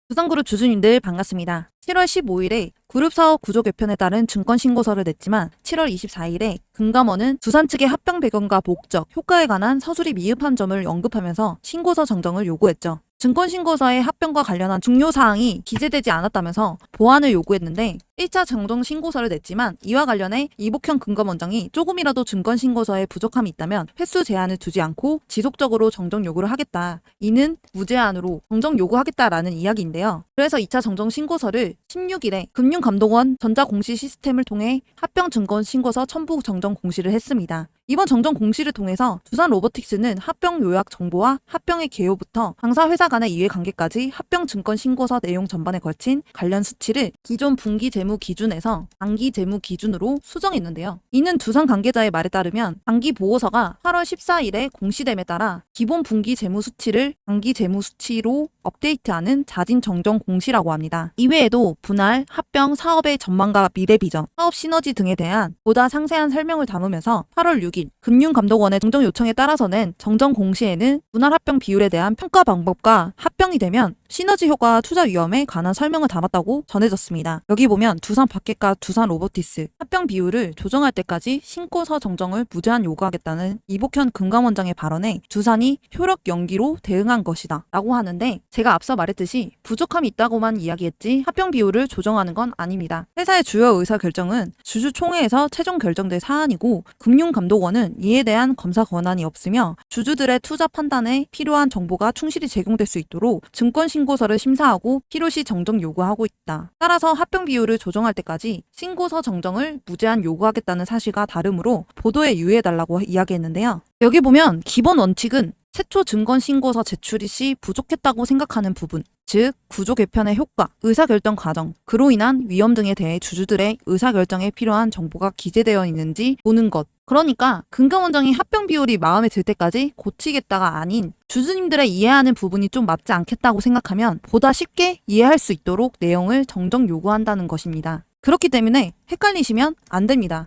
두산그룹 주주님들 반갑습니다. 7월 15일에 그룹 사업 구조 개편에 따른 증권 신고서를 냈지만 7월 24일에 금감원은 두산 측의 합병 배경과 목적, 효과에 관한 서술이 미흡한 점을 언급하면서 신고서 정정을 요구했죠. 증권 신고서의 합병과 관련한 중요 사항이 기재되지 않았다면서 보완을 요구했는데 1차 정정 신고서를 냈지만 이와 관련해 이복현 금감원장이 조금이라도 증권 신고서에 부족함이 있다면 횟수 제한을 두지 않고 지속적으로 정정 요구를 하겠다. 이는 무제한으로 정정 요구하겠다라는 이야기인데요. 그래서 2차 정정 신고서를 16일에 금융감독원 전자공시 시스템을 통해 합병 증권 신고서 첨부 정정 공시를 했습니다. 이번 정정 공시를 통해서 두산 로보틱스는 합병 요약 정보와 합병의 개요부터 당사 회사 간의 이해관계까지 합병 증권 신고서 내용 전반에 걸친 관련 수치를 기존 분기 재무 기준에서 당기 재무 기준으로 수정했는데요. 이는 두산 관계자의 말에 따르면 당기 보고서가 8월 14일에 공시됨에 따라 기본 분기 재무 수치를 당기 재무 수치로 업데이트하는 자진 정정 공시라고 합니다. 이외에도 분할, 합병, 사업의 전망과 미래 비전, 사업 시너지 등에 대한 보다 상세한 설명을 담으면서 8월 6일 금융감독원의 정정 요청에 따라서는 정정 공시에는 분할 합병 비율에 대한 평가 방법과 합병이 되면 시너지 효과 투자 위험에 관한 설명을 담았다고 전해졌습니다. 여기 보면 두산 바켓과 두산 로보티스 합병 비율을 조정할 때까지 신고서 정정을 무제한 요구하겠다는 이복현 금감원장의 발언에 두산이 효력 연기로 대응한 것이다 라고 하는데 제가 앞서 말했듯이 부족함이 있다고만 이야기했지 합병 비율을 조정하는 건 아닙니다. 회사의 주요 의사결정은 주주총회에서 최종 결정될 사안이고 금융감독원은 이에 대한 검사 권한이 없으며 주주들의 투자 판단에 필요한 정보가 충실히 제공될 수 있도록 증권 신고서를 심사하고 필요시 정정 요구하고 있다. 따라서 합병 비율을 조정할 때까지 신고서 정정을 무제한 요구하겠다는 사실과 다르므로 보도에 유의해달라고 이야기했는데요. 여기 보면 기본 원칙은 최초 증권 신고서 제출이 시 부족했다고 생각하는 부분, 즉 구조 개편의 효과, 의사결정 과정, 그로 인한 위험 등에 대해 주주들의 의사결정에 필요한 정보가 기재되어 있는지 보는 것. 그러니까 금감원장이 합병 비율이 마음에 들 때까지 고치겠다가 아닌 주주님들의 이해하는 부분이 좀 맞지 않겠다고 생각하면 보다 쉽게 이해할 수 있도록 내용을 정정 요구한다는 것입니다. 그렇기 때문에 헷갈리시면 안 됩니다.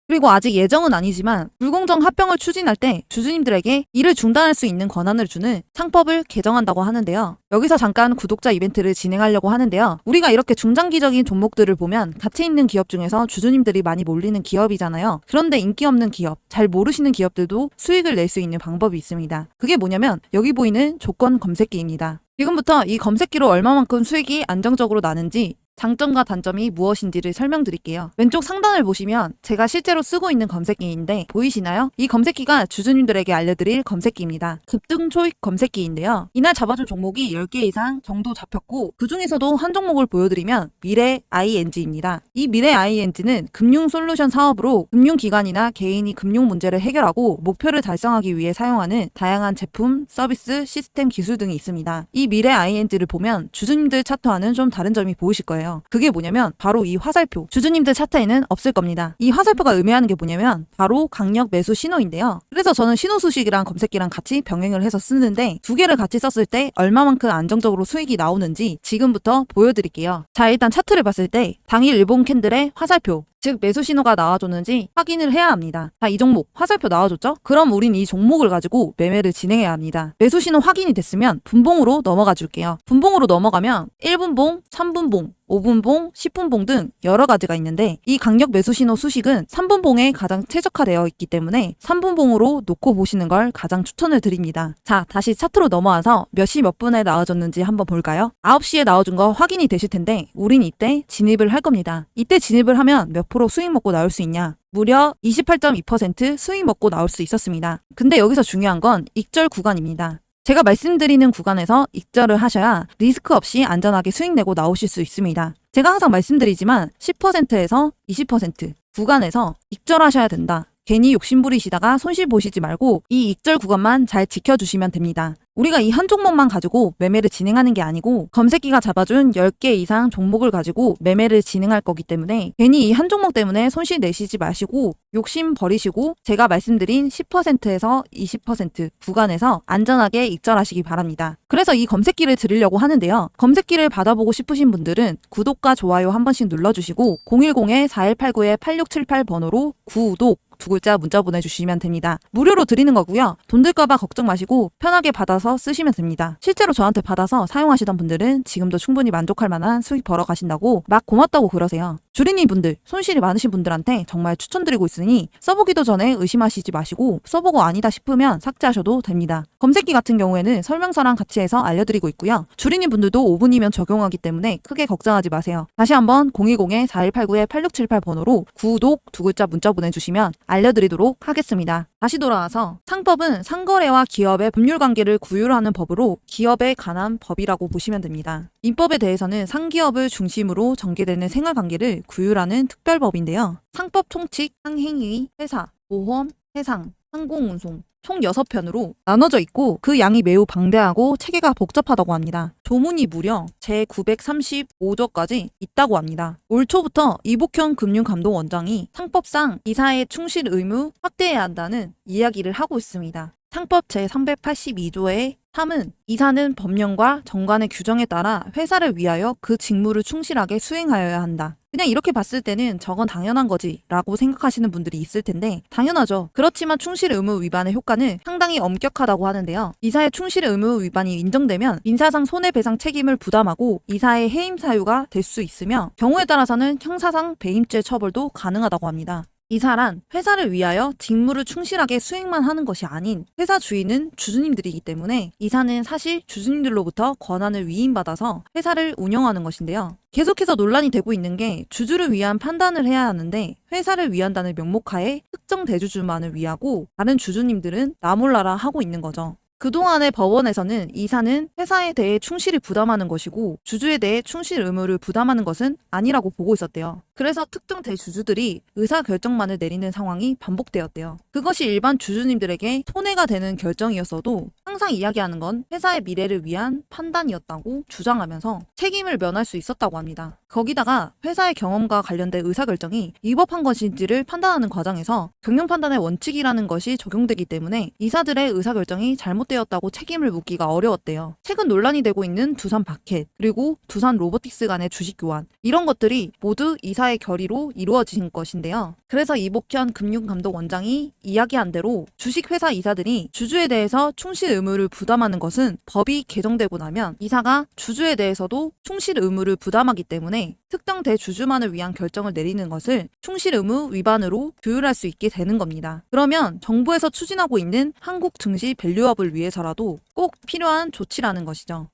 그리고 아직 예정은 아니지만 불공정 합병을 추진할 때 주주님들에게 이를 중단할 수 있는 권한을 주는 창법을 개정한다고 하는데요. 여기서 잠깐 구독자 이벤트를 진행하려고 하는데요. 우리가 이렇게 중장기적인 종목들을 보면 가치 있는 기업 중에서 주주님들이 많이 몰리는 기업이잖아요. 그런데 인기 없는 기업, 잘 모르시는 기업들도 수익을 낼 수 있는 방법이 있습니다. 그게 뭐냐면 여기 보이는 조건 검색기입니다. 지금부터 이 검색기로 얼마만큼 수익이 안정적으로 나는지 장점과 단점이 무엇인지를 설명드릴게요. 왼쪽 상단을 보시면 제가 실제로 쓰고 있는 검색기인데 보이시나요? 이 검색기가 주주님들에게 알려드릴 검색기입니다. 급등 초익 검색기인데요. 이날 잡아준 종목이 10개 이상 정도 잡혔고 그 중에서도 한 종목을 보여드리면 미래 ING입니다. 이 미래 ING는 금융 솔루션 사업으로 금융기관이나 개인이 금융 문제를 해결하고 목표를 달성하기 위해 사용하는 다양한 제품, 서비스, 시스템, 기술 등이 있습니다. 이 미래 ING를 보면 주주님들 차트와는 좀 다른 점이 보이실 거예요. 그게 뭐냐면 바로 이 화살표. 주주님들 차트에는 없을 겁니다. 이 화살표가 의미하는 게 뭐냐면 바로 강력 매수 신호인데요. 그래서 저는 신호수식이랑 검색기랑 같이 병행을 해서 쓰는데 두 개를 같이 썼을 때 얼마만큼 안정적으로 수익이 나오는지 지금부터 보여드릴게요. 자, 일단 차트를 봤을 때 당일 일본 캔들의 화살표, 즉 매수 신호가 나와줬는지 확인을 해야 합니다. 자, 이 종목 화살표 나와줬죠? 그럼 우린 이 종목을 가지고 매매를 진행해야 합니다. 매수 신호 확인이 됐으면 분봉으로 넘어가 줄게요. 분봉으로 넘어가면 1분봉, 3분봉, 5분봉, 10분봉 등 여러 가지가 있는데 이 강력 매수 신호 수식은 3분봉에 가장 최적화되어 있기 때문에 3분봉으로 놓고 보시는 걸 가장 추천을 드립니다. 자, 다시 차트로 넘어와서 몇 시 몇 분에 나와줬는지 한번 볼까요? 9시에 나와준 거 확인이 되실 텐데 우린 이때 진입을 할 겁니다. 이때 진입을 하면 몇 프로 수익 먹고 나올 수 있냐? 무려 28.2% 수익 먹고 나올 수 있었습니다. 근데 여기서 중요한 건 익절 구간입니다. 제가 말씀드리는 구간에서 익절을 하셔야 리스크 없이 안전하게 수익 내고 나오실 수 있습니다. 제가 항상 말씀드리지만 10%에서 20% 구간에서 익절하셔야 된다. 괜히 욕심부리시다가 손실 보시지 말고 이 익절 구간만 잘 지켜주시면 됩니다. 우리가 이 한 종목만 가지고 매매를 진행하는 게 아니고 검색기가 잡아준 10개 이상 종목을 가지고 매매를 진행할 거기 때문에 괜히 이 한 종목 때문에 손실 내시지 마시고 욕심 버리시고 제가 말씀드린 10%에서 20% 구간에서 안전하게 익절하시기 바랍니다. 그래서 이 검색기를 드리려고 하는데요. 검색기를 받아보고 싶으신 분들은 구독과 좋아요 한 번씩 눌러주시고 010-4189-8678 번호로 구독 두 글자 문자 보내주시면 됩니다. 무료로 드리는 거고요. 돈 들까봐 걱정 마시고 편하게 받아서 쓰시면 됩니다. 실제로 저한테 받아서 사용하시던 분들은 지금도 충분히 만족할 만한 수익 벌어 가신다고 막 고맙다고 그러세요. 주린이 분들, 손실이 많으신 분들한테 정말 추천드리고 있으니 써보기도 전에 의심하시지 마시고 써보고 아니다 싶으면 삭제하셔도 됩니다. 검색기 같은 경우에는 설명서랑 같이 해서 알려드리고 있고요. 주린이 분들도 5분이면 적용하기 때문에 크게 걱정하지 마세요. 다시 한번 010-4189-8678 번호로 구독 두 글자 문자 보내주시면 알려드리도록 하겠습니다. 다시 돌아와서 상법은 상거래와 기업의 법률 관계를 구휼하는 법으로 기업에 관한 법이라고 보시면 됩니다. 민법에 대해서는 상기업을 중심으로 전개되는 생활관계를 구휼하는 특별법인데요. 상법 총칙, 상행위, 회사, 보험, 해상, 항공운송 총 6편으로 나눠져 있고 그 양이 매우 방대하고 체계가 복잡하다고 합니다. 조문이 무려 제935조까지 있다고 합니다. 올 초부터 이복현 금융감독원장이 상법상 이사의 충실 의무 확대해야 한다는 이야기를 하고 있습니다. 상법 제382조의 3은 이사는 법령과 정관의 규정에 따라 회사를 위하여 그 직무를 충실하게 수행하여야 한다. 그냥 이렇게 봤을 때는 저건 당연한 거지 라고 생각하시는 분들이 있을 텐데 당연하죠. 그렇지만 충실 의무 위반의 효과는 상당히 엄격하다고 하는데요. 이사의 충실 의무 위반이 인정되면 민사상 손해배상 책임을 부담하고 이사의 해임 사유가 될 수 있으며 경우에 따라서는 형사상 배임죄 처벌도 가능하다고 합니다. 이사란 회사를 위하여 직무를 충실하게 수행만 하는 것이 아닌 회사 주인은 주주님들이기 때문에 이사는 사실 주주님들로부터 권한을 위임받아서 회사를 운영하는 것인데요. 계속해서 논란이 되고 있는 게 주주를 위한 판단을 해야 하는데 회사를 위한다는 명목하에 특정 대주주만을 위하고 다른 주주님들은 나몰라라 하고 있는 거죠. 그동안의 법원에서는 이사는 회사에 대해 충실히 부담하는 것이고 주주에 대해 충실 의무를 부담하는 것은 아니라고 보고 있었대요. 그래서 특정 대주주들이 의사결정만을 내리는 상황이 반복되었대요. 그것이 일반 주주님들에게 손해가 되는 결정이었어도 항상 이야기하는 건 회사의 미래를 위한 판단이었다고 주장하면서 책임을 면할 수 있었다고 합니다. 거기다가 회사의 경험과 관련된 의사결정이 위법한 것인지를 판단하는 과정에서 경영판단의 원칙이라는 것이 적용되기 때문에 이사들의 의사결정이 잘못되었다고 책임을 묻기가 어려웠대요. 최근 논란이 되고 있는 두산 바켓 그리고 두산 로보틱스 간의 주식 교환 이런 것들이 모두 이사의 결의로 이루어진 것인데요. 그래서 이복현 금융감독원장이 이야기한 대로 주식회사 이사들이 주주에 대해서 충실 의무를 부담하는 것은 법이 개정되고 나면 이사가 주주에 대해서도 충실 의무를 부담하기 때문에 특정 대주주만을 위한 결정을 내리는 것을 충실 의무 위반으로 규율할 수 있게 되는 겁니다. 그러면 정부에서 추진하고 있는 한국 증시 밸류업을 위해서라도 꼭 필요한 조치라는 것이죠.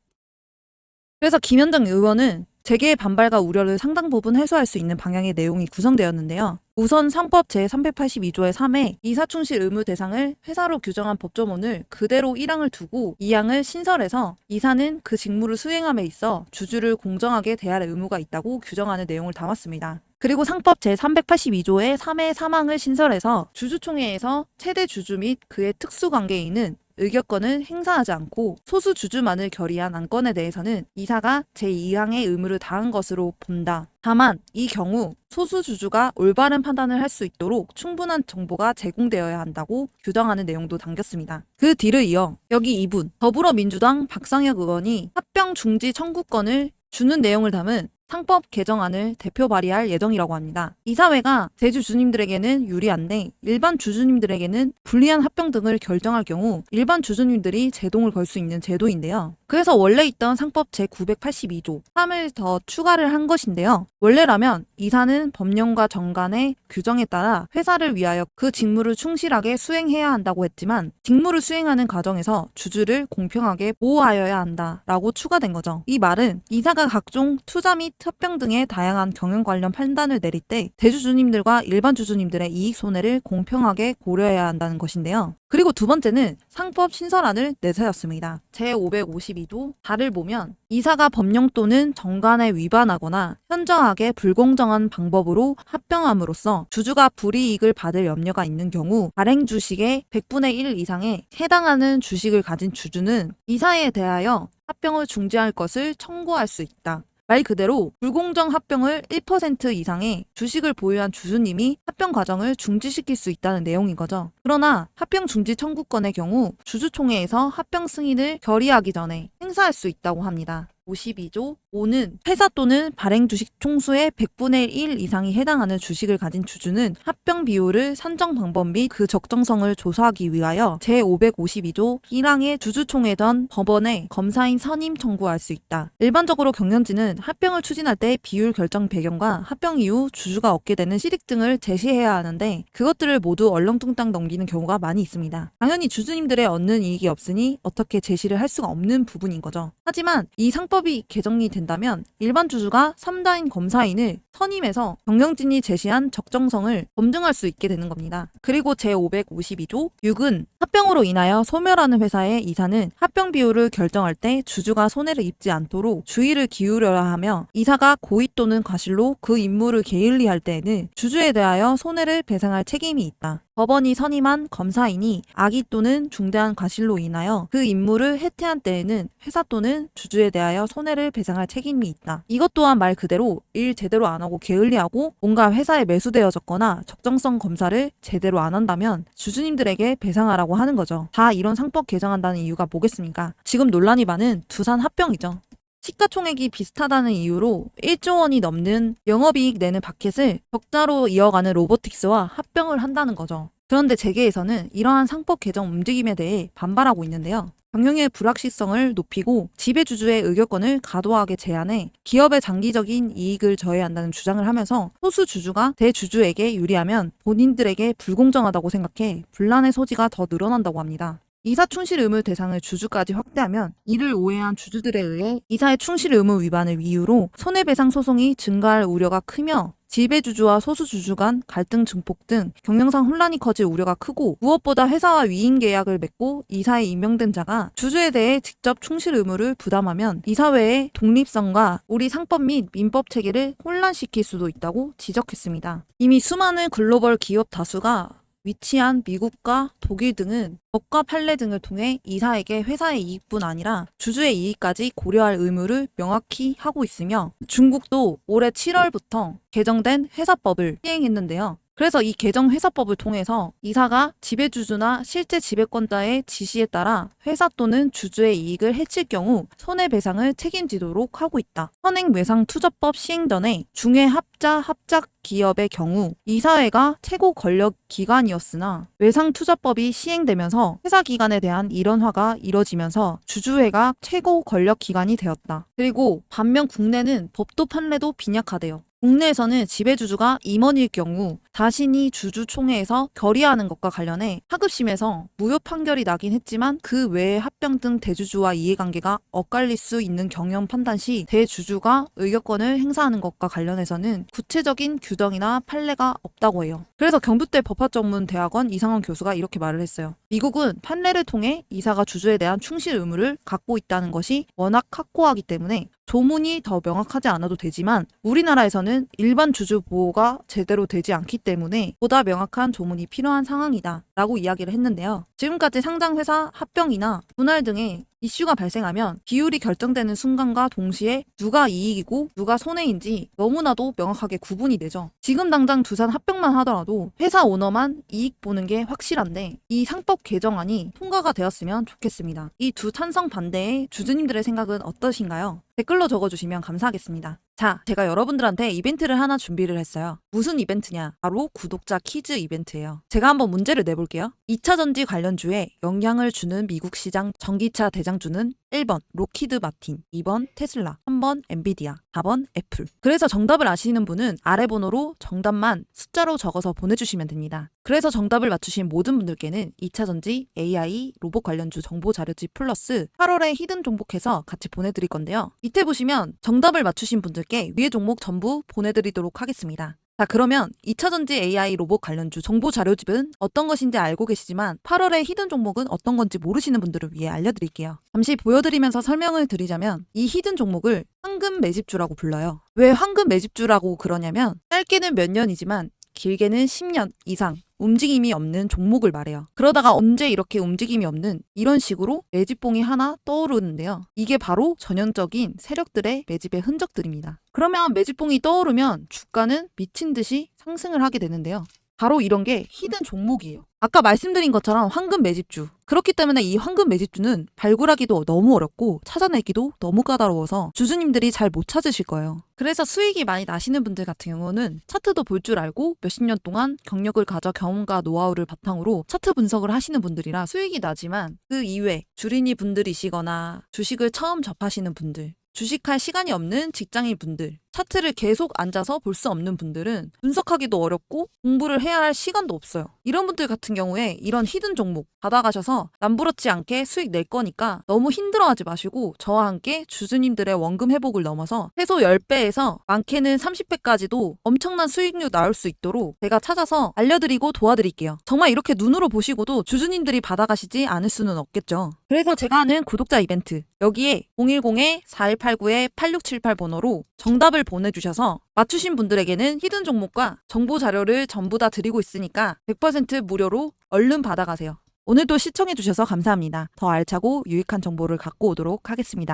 그래서 김현정 의원은 재계의 반발과 우려를 상당 부분 해소할 수 있는 방향의 내용이 구성되었는데요. 우선 상법 제382조의 3에 이사충실 의무 대상을 회사로 규정한 법조문을 그대로 1항을 두고 2항을 신설해서 이사는 그 직무를 수행함에 있어 주주를 공정하게 대할 의무가 있다고 규정하는 내용을 담았습니다. 그리고 상법 제382조의 3의 3항을 신설해서 주주총회에서 최대 주주 및 그의 특수관계인은 의결권을 행사하지 않고 소수 주주만을 결의한 안건에 대해서는 이사가 제2항의 의무를 다한 것으로 본다. 다만 이 경우 소수 주주가 올바른 판단을 할 수 있도록 충분한 정보가 제공되어야 한다고 규정하는 내용도 담겼습니다. 그 뒤를 이어 여기 2분 더불어민주당 박상혁 의원이 합병 중지 청구권을 주는 내용을 담은 상법 개정안을 대표 발의할 예정이라고 합니다. 이사회가 대주주님들에게는 유리한데 일반 주주님들에게는 불리한 합병 등을 결정할 경우 일반 주주님들이 제동을 걸 수 있는 제도인데요. 그래서 원래 있던 상법 제982조 3을 더 추가를 한 것인데요. 원래라면 이사는 법령과 정관의 규정에 따라 회사를 위하여 그 직무를 충실하게 수행해야 한다고 했지만 직무를 수행하는 과정에서 주주를 공평하게 보호하여야 한다라고 추가된 거죠. 이 말은 이사가 각종 투자 및 합병 등의 다양한 경영 관련 판단을 내릴 때 대주주님들과 일반 주주님들의 이익 손해를 공평하게 고려해야 한다는 것인데요. 그리고 두 번째는 상법 신설안을 내세웠습니다. 제552조 달을 보면 이사가 법령 또는 정관에 위반하거나 현저하게 불공정한 방법으로 합병함으로써 주주가 불이익을 받을 염려가 있는 경우 발행 주식의 100분의 1 이상에 해당하는 주식을 가진 주주는 이사에 대하여 합병을 중지할 것을 청구할 수 있다. 말 그대로 불공정 합병을 1% 이상의 주식을 보유한 주주님이 합병 과정을 중지시킬 수 있다는 내용인 거죠. 그러나 합병 중지 청구권의 경우 주주총회에서 합병 승인을 결의하기 전에 행사할 수 있다고 합니다. 552조 5는 회사 또는 발행 주식 총수의 100분의 1 이상이 해당하는 주식을 가진 주주는 합병 비율을 산정 방법 및 그 적정성을 조사하기 위하여 제552조 1항의 주주총회 전 법원에 검사인 선임 청구할 수 있다. 일반적으로 경영진은 합병을 추진할 때 비율 결정 배경과 합병 이후 주주가 얻게 되는 실익 등을 제시해야 하는데 그것들을 모두 얼렁뚱땅 넘기는 경우가 많이 있습니다. 당연히 주주님들의 얻는 이익이 없으니 어떻게 제시를 할 수가 없는 부분인 거죠. 하지만 이 상법이 개정이 된다면 일반 주주가 3자인 검사인을 선임해서 경영진이 제시한 적정성을 검증할 수 있게 되는 겁니다. 그리고 제552조 6은 합병으로 인하여 소멸하는 회사의 이사는 합병 비율을 결정할 때 주주가 손해를 입지 않도록 주의를 기울여야 하며 이사가 고의 또는 과실로 그 임무를 게을리할 때에는 주주에 대하여 손해를 배상할 책임이 있다. 법원이 선임한 검사인이 악의 또는 중대한 과실로 인하여 그 임무를 해태한 때에는 회사 또는 주주에 대하여 손해를 배상할 책임이 있다. 이것 또한 말 그대로 일 제대로 안 하고 게을리하고 뭔가 회사에 매수되어졌거나 적정성 검사를 제대로 안 한다면 주주님들에게 배상하라고 하는 거죠. 다 이런 상법 개정한다는 이유가 뭐겠습니까? 지금 논란이 많은 두산 합병이죠. 시가총액이 비슷하다는 이유로 1조 원이 넘는 영업이익 내는 바켓을 적자로 이어가는 로보틱스와 합병을 한다는 거죠. 그런데 재계에서는 이러한 상법 개정 움직임에 대해 반발하고 있는데요. 경영의 불확실성을 높이고 지배주주의 의결권을 과도하게 제한해 기업의 장기적인 이익을 저해한다는 주장을 하면서 소수 주주가 대주주에게 유리하면 본인들에게 불공정하다고 생각해 분란의 소지가 더 늘어난다고 합니다. 이사 충실 의무 대상을 주주까지 확대하면 이를 오해한 주주들에 의해 이사의 충실 의무 위반을 이유로 손해배상 소송이 증가할 우려가 크며 지배주주와 소수주주 간 갈등 증폭 등 경영상 혼란이 커질 우려가 크고 무엇보다 회사와 위임 계약을 맺고 이사에 임명된 자가 주주에 대해 직접 충실 의무를 부담하면 이사회의 독립성과 우리 상법 및 민법 체계를 혼란시킬 수도 있다고 지적했습니다. 이미 수많은 글로벌 기업 다수가 위치한 미국과 독일 등은 법과 판례 등을 통해 이사에게 회사의 이익뿐 아니라 주주의 이익까지 고려할 의무를 명확히 하고 있으며 중국도 올해 7월부터 개정된 회사법을 시행했는데요. 그래서 이 개정 회사법을 통해서 이사가 지배주주나 실제 지배권자의 지시에 따라 회사 또는 주주의 이익을 해칠 경우 손해배상을 책임지도록 하고 있다. 현행외상투자법 시행 전에 중에 합작 기업의 경우 이사회가 최고 권력 기관이었으나 외상투자법이 시행되면서 회사 기관에 대한 일원화가 이뤄지면서 주주회가 최고 권력 기관이 되었다. 그리고 반면 국내는 법도 판례도 빈약하대요. 국내에서는 지배주주가 임원일 경우 자신이 주주총회에서 결의하는 것과 관련해 하급심에서 무효 판결이 나긴 했지만 그 외에 합병 등 대주주와 이해관계가 엇갈릴 수 있는 경영 판단 시 대주주가 의결권을 행사하는 것과 관련해서는 구체적인 규정이나 판례가 없다고 해요. 그래서 경북대 법학전문대학원 이상원 교수가 이렇게 말을 했어요. 미국은 판례를 통해 이사가 주주에 대한 충실 의무를 갖고 있다는 것이 워낙 확고하기 때문에 조문이 더 명확하지 않아도 되지만 우리나라에서는 일반 주주 보호가 제대로 되지 않기 때문에 보다 명확한 조문이 필요한 상황이다 라고 이야기를 했는데요. 지금까지 상장회사 합병이나 분할 등의 이슈가 발생하면 비율이 결정되는 순간과 동시에 누가 이익이고 누가 손해인지 너무나도 명확하게 구분이 되죠. 지금 당장 두산 합병만 하더라도 회사 오너만 이익 보는 게 확실한데 이 상법 개정안이 통과가 되었으면 좋겠습니다. 이 두 찬성 반대의 주주님들의 생각은 어떠신가요? 댓글로 적어주시면 감사하겠습니다. 자, 제가 여러분들한테 이벤트를 하나 준비를 했어요. 무슨 이벤트냐? 바로 구독자 퀴즈 이벤트예요. 제가 한번 문제를 내볼게요. 2차 전지 관련주에 영향을 주는 미국 시장 전기차 대장주는 1번 록히드 마틴, 2번 테슬라, 3번 엔비디아, 4번 애플. 그래서 정답을 아시는 분은 아래 번호로 정답만 숫자로 적어서 보내주시면 됩니다. 그래서 정답을 맞추신 모든 분들께는 2차 전지, AI, 로봇 관련주 정보 자료집 플러스 8월에 히든 종목해서 같이 보내드릴 건데요. 밑에 보시면 정답을 맞추신 분들께 위의 종목 전부 보내드리도록 하겠습니다. 자, 그러면 2차전지 AI 로봇 관련주 정보 자료집은 어떤 것인지 알고 계시지만 8월에 히든 종목은 어떤 건지 모르시는 분들을 위해 알려드릴게요. 잠시 보여드리면서 설명을 드리자면 이 히든 종목을 황금 매집주라고 불러요. 왜 황금 매집주라고 그러냐면 짧게는 몇 년이지만 길게는 10년 이상 움직임이 없는 종목을 말해요. 그러다가 언제 이렇게 움직임이 없는 이런 식으로 매집봉이 하나 떠오르는데요. 이게 바로 전형적인 세력들의 매집의 흔적들입니다. 그러면 매집봉이 떠오르면 주가는 미친 듯이 상승을 하게 되는데요. 바로 이런 게 히든 종목이에요. 아까 말씀드린 것처럼 황금 매집주. 그렇기 때문에 이 황금 매집주는 발굴하기도 너무 어렵고 찾아내기도 너무 까다로워서 주주님들이 잘 못 찾으실 거예요. 그래서 수익이 많이 나시는 분들 같은 경우는 차트도 볼 줄 알고 몇십 년 동안 경력을 가져 경험과 노하우를 바탕으로 차트 분석을 하시는 분들이라 수익이 나지만 그 이외 주린이 분들이시거나 주식을 처음 접하시는 분들, 주식할 시간이 없는 직장인 분들, 차트를 계속 앉아서 볼 수 없는 분들은 분석하기도 어렵고 공부를 해야 할 시간도 없어요. 이런 분들 같은 경우에 이런 히든 종목 받아가셔서 남부럽지 않게 수익 낼 거니까 너무 힘들어하지 마시고 저와 함께 주주님들의 원금 회복을 넘어서 최소 10배에서 많게는 30배까지도 엄청난 수익률 나올 수 있도록 제가 찾아서 알려드리고 도와드릴게요. 정말 이렇게 눈으로 보시고도 주주님들이 받아가시지 않을 수는 없겠죠. 그래서 제가 하는 구독자 이벤트 여기에 010-4189-8678 번호로 정답을 보내주셔서 맞추신 분들에게는 히든 종목과 정보 자료를 전부 다 드리고 있으니까 100% 무료로 얼른 받아가세요. 오늘도 시청해주셔서 감사합니다. 더 알차고 유익한 정보를 갖고 오도록 하겠습니다.